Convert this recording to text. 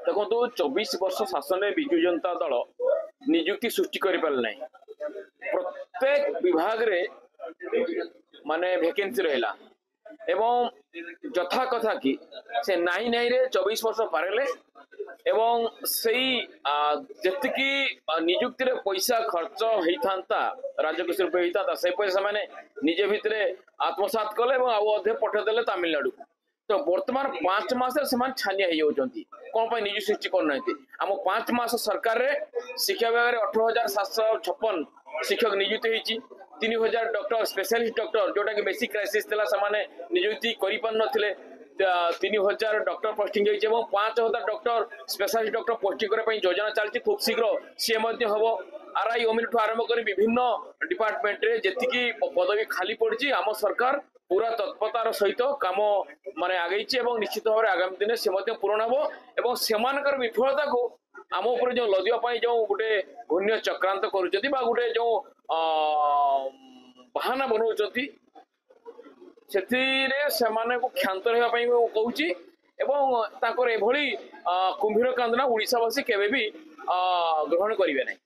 देखो 24 वर्ष शासन में विजु जनता दल निजुक्ति सृष्टि कर प्रत्येक विभाग रे माने भेकेन्सी रहा एवं जथा कथा कि से नाई नाई रे 24 वर्ष पारे एवं सही जी निजुक्ति रे पैसा खर्च होता राज्यकोष होता से पैसा माने निजे भितर आत्मसात कले अधे पठेदेले तमिलनाडु तो वर्तमान 5 मास से छानिया कौन पर निज सृष्टि करना आम 5 मास सरकार रे शिक्षा विभाग में 18,756 शिक्षक नियुक्त होती 3,000 डॉक्टर स्पेशलिस्ट डॉक्टर जोटा कि बेसिक क्राइसिस नियुक्ति कर 3,000 doctor posting 5,000 doctor specialist doctor posting करने योजना चलती खूब शीघ्र सी हम आरआई ओमिन ठू आरंभ कर विभिन्न डिपार्टमेंट रे जी पदवी खाली पड़ी आम सरकार पूरा तत्परतार सहित काम माने आगे निश्चित भाव में आगामी दिन से पूरण हम और विफलता को आम उपर जो लदिया जो गोटे घूर्ण्य चक्रांत कर गोटे जो बाहाना बनाऊँच से क्षांत रही कहूँ एभली कुंभीर कांदना ओडिशावासी केबे भी ग्रहण करेंगे नहीं।